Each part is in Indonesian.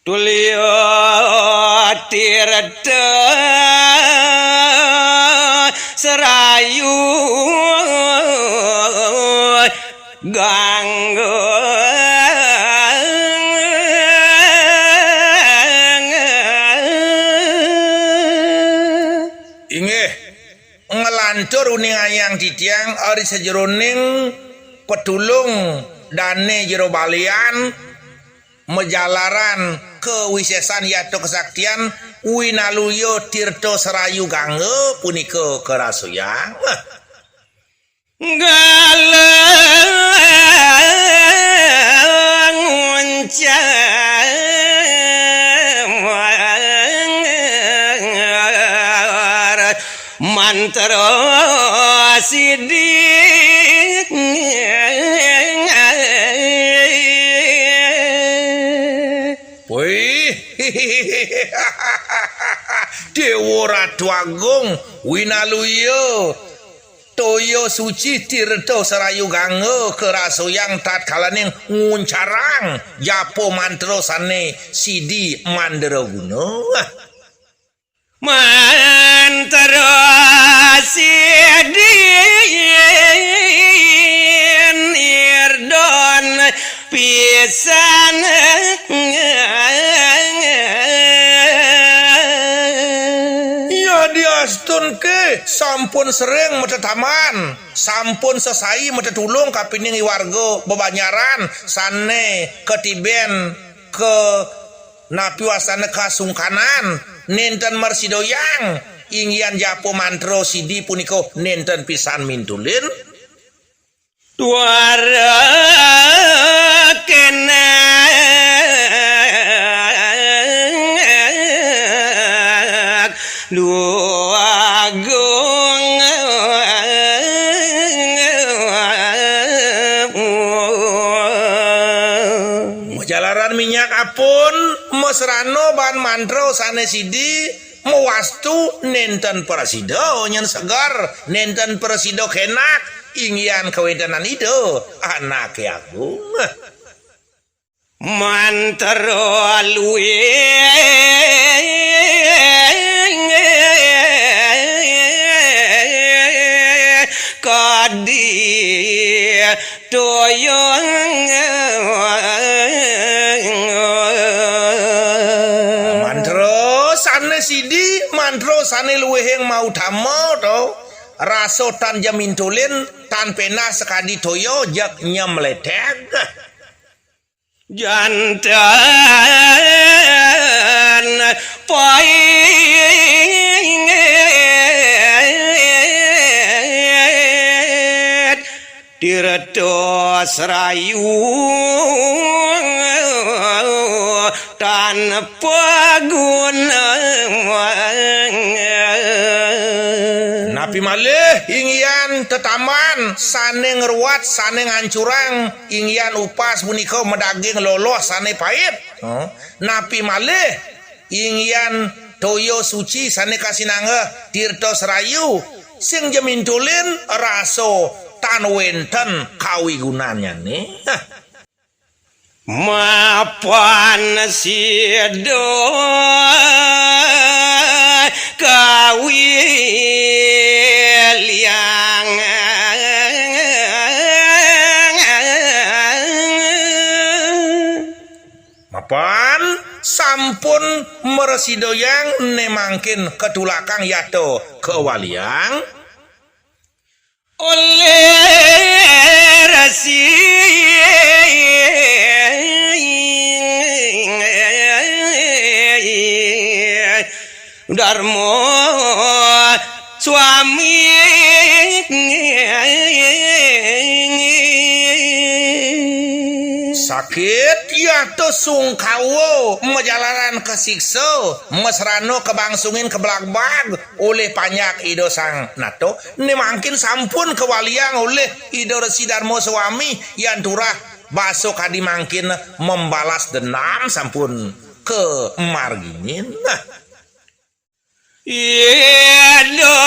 tulio tirta serayu ganggu inggih ngelancur uning ayang titiang ari sajeroning petulung dane jero balian mejalaran kewisesan yato kesaktian winaluyo tirto serayu gangge punika kerasuyang galang uncamar mantra sidik wih Dewa Ratu Agung winaluyo toyo suci tirto serayu gangge kerasuyang tatkalaning nguncarang japo mantro sane sidi mandera guna mantra sidin irdon pisan ya diastun ke sampun sering metetaman sampun sesai metetulung kapining warga bebanyaran sane ketiben ke napi wasana kasungkanan nenten mersidoyang ingyan japo mantro sidi puniko nenten pisan mintulin Tuara kenak luagung jalaran minyak apun mesrano ban mantro sane sidi mewastu nenten prasido nyen segar nenten prasido kenak ingyan kawedanan itu anak agung mantra luwe kadi toyong mantro sane sidi mantro sane luweheng mau tamo to raso tan jamintulin tan pena sekadi toyo jak nyamletek jantan pahit tirto serayu tanpa guna napi malih ingyan tetaman sane ngeruat sane ngancurang ingyan upas punika medaging lolos sane pahit napi malih ingyan toyo suci sane kasinangge tirto serayu sing jemintulin raso tan wenten kawigunannya nih mapan sido kawil yang mapan sampun meresidoyang nemangkin ketulakang yato kewaliang oleh rasi Darmo suami sakit ya to sungkawo menjalanan kesikso mesrano kebangsungin kebelagbag oleh panyak ido sang nato ini mungkin sampun kewaliang oleh ido Resi Darmo suami yang turah baso kadi mungkin membalas dendam sampun ke marginin Yedo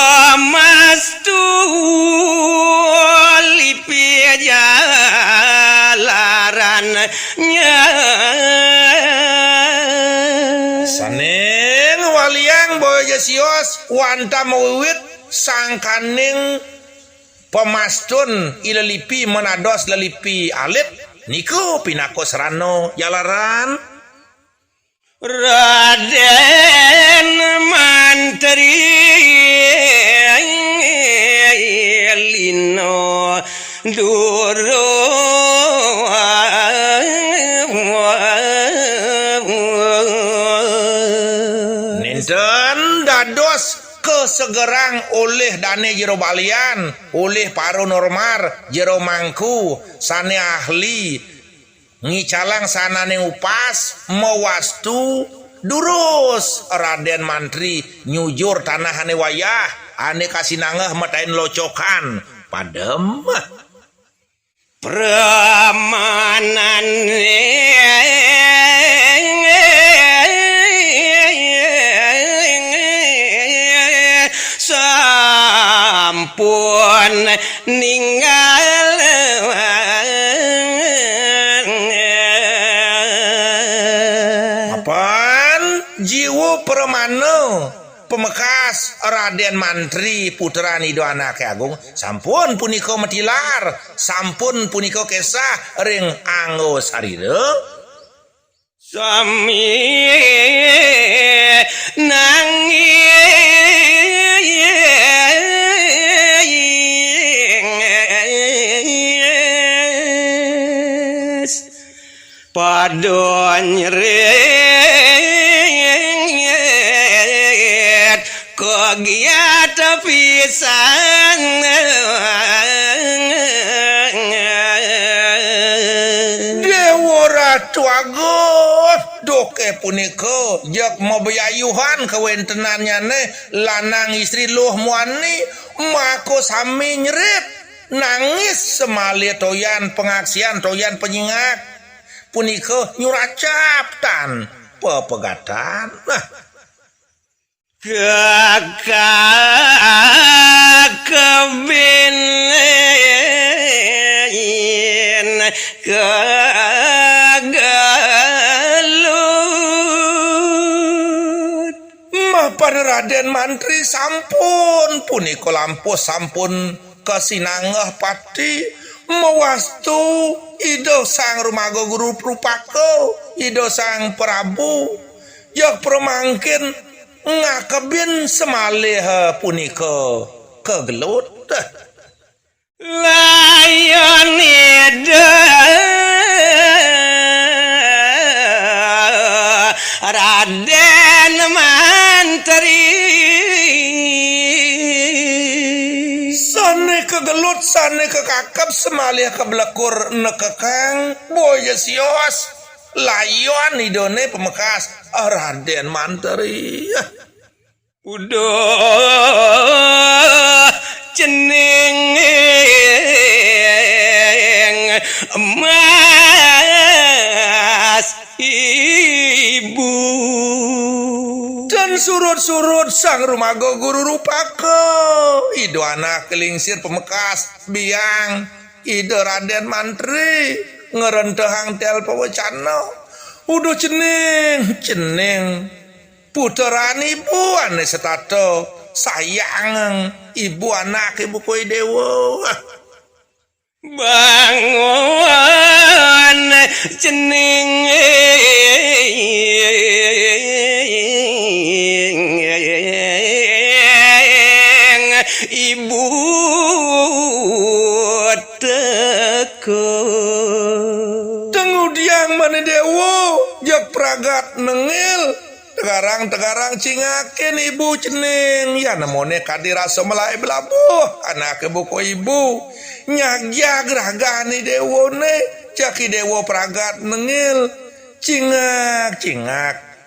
mastu lipi jalarannya sios wanta mawiwit sangkaning pemastun ilelipi menados lelipi alit niku pinako serano jalaran Raden Mantri Lino Duro ninten dados kesegerang oleh Dane Jero Balian oleh paranormal Jero Mangku sane ahli ngicalang sanane upas mawastu durus Raden Mantri nyujur tanah ane wayah ane kasinangeh matain locokan padem Pramanan sampun ninggal apaan jiwa permana pemekas Raden Mantri putra Nido anake agung sampun punika metilar sampun punika kesah ring anggo sarira sami nangis padon nyeret kogiat pisan Dewa Ratu Agus doke punika jak mabeyayuhan kawentenannya ne lanang istri luh muani mako sami nyeret nangis semali toyan pengaksian toyan penyingak punika nyuracaptan pepegatan nah kakak kebin kagalut mapan Raden Mantri sampun punika lampus sampun kasinangeh pati mawastu ido sang rumaga guru Prupako ido sang Prabu jak promangkin ngakebin semalih punika kegelut layon ida Raden Mantri sane kegelut sane kekakep semalih keblekur nekekang boya sios layon idone pemekas Raden Mantri udah cening emas ibu dan surut-surut sang rumaga guru Rupako ido anak kelingsir pemekas biang ido Raden Mantri ngerentehang tel pawacana udah cening puterani ibu ane setato sayang ibu anak ibu koi dewa bangun cening ibu teko tengudiang mana dewa jak pragat nengil tegarang cingakin ibu cening ya namone kadirasa melai belabuh anak ibu ko ibu nyagya geragani dewo ne caki dewo pragat nengil cingak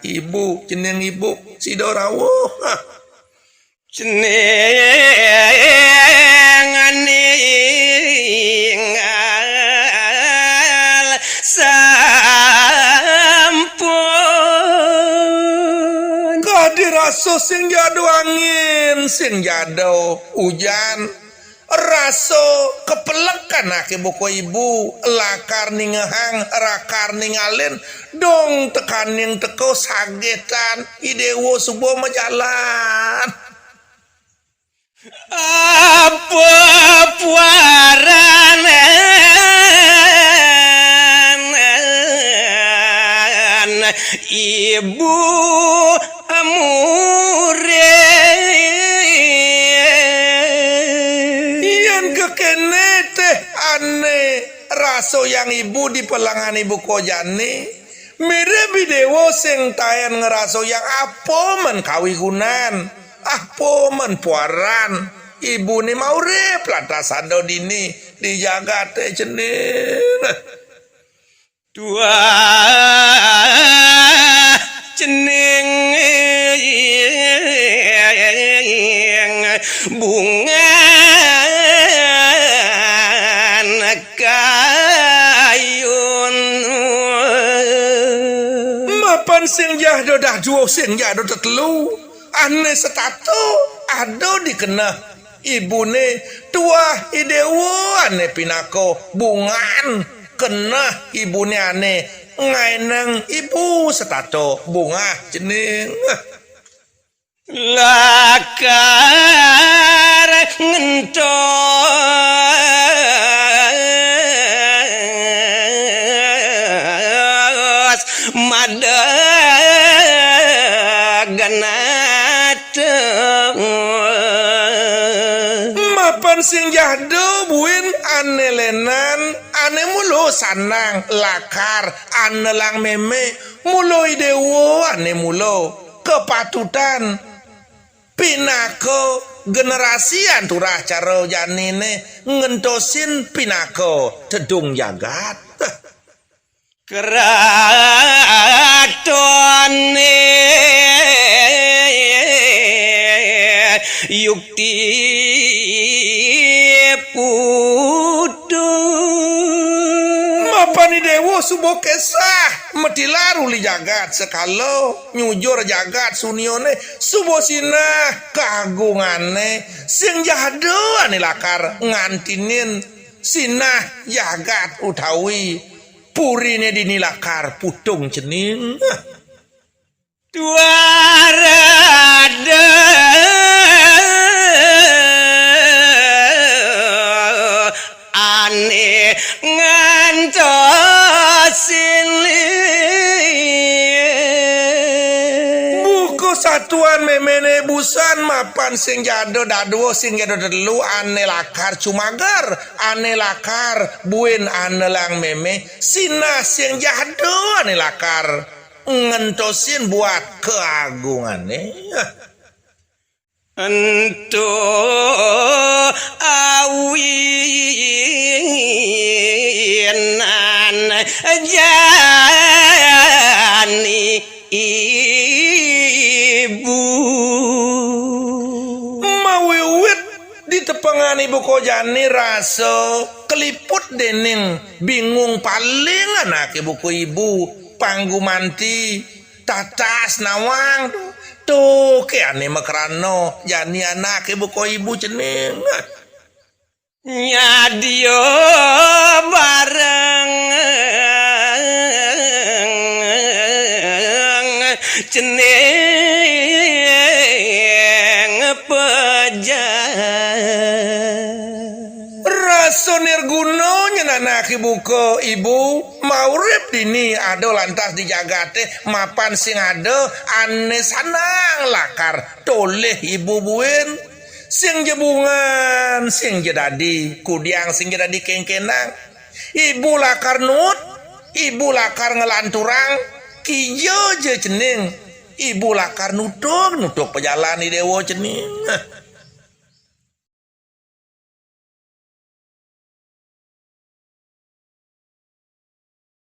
ibu cening ibu sidorawo cening ningal sampun kadirasa sing jado angin sing jado hujan raso kepelekan ake buku ibu lakar ningehang rakar ningalin dong tekaning teko sagetan idewo subuh majalan apa puaranan ibu amure yang kekene teh aneh raso yang ibu di pelangan ibu kojane mirip video sing tayan ngeraso yang apa men kawigunan apa men puaran ibu ni mau rep lantasando dini dijaga teh cenil dua cening bunga kayun mapan sing jahdo dah juo sing jahdo tetelu ane setato ado dikena ibune tua idewo ane pinako bungan kena ibune ane ngaineng ibu setato bunga jening lakar ngentos madaganateng mapan sing jahdo buin ane lenan ane mulo sanang lakar ane lang meme mulo idewo ane mulo kepatutan pinako generasi anturah caro janine ngentosin pinako tedung jagat keratone yukti pudung mapani dewo subo kesah metilaru li jagat sekalo nyujur jagat sunione subo sinah kagungane sing jahdo ane lakar ngantinin sinah jagat utawi purine dini lakar putung cening duarada ane ngantosin buku satuan memene busan mapan sing jado daduo sing jado delu ane lakar cumagar ane lakar buin ane lang meme sinah sing jado ane lakar ngentosin buat keagungane ento awinan jani ibu mawiwit di tepengan ibu kojani raso keliput dening bingung paling anak ibuku ibu panggumanti tatas nawang tuh ke ane makrano jani anak ibuku ibu cening nyadio bareng ceneng pejan raso nirguno nyenanak ibuku ibu maurip dini ado lantas dijagate mapan sing ado ane sanang lakar toleh ibu buin sing jebungan sing jedadi kudiang sing jedadi kengkenang ibu lakar nut ibu lakar ngelanturang kijo je cening ibu lakar nutuk pejalani dewo cening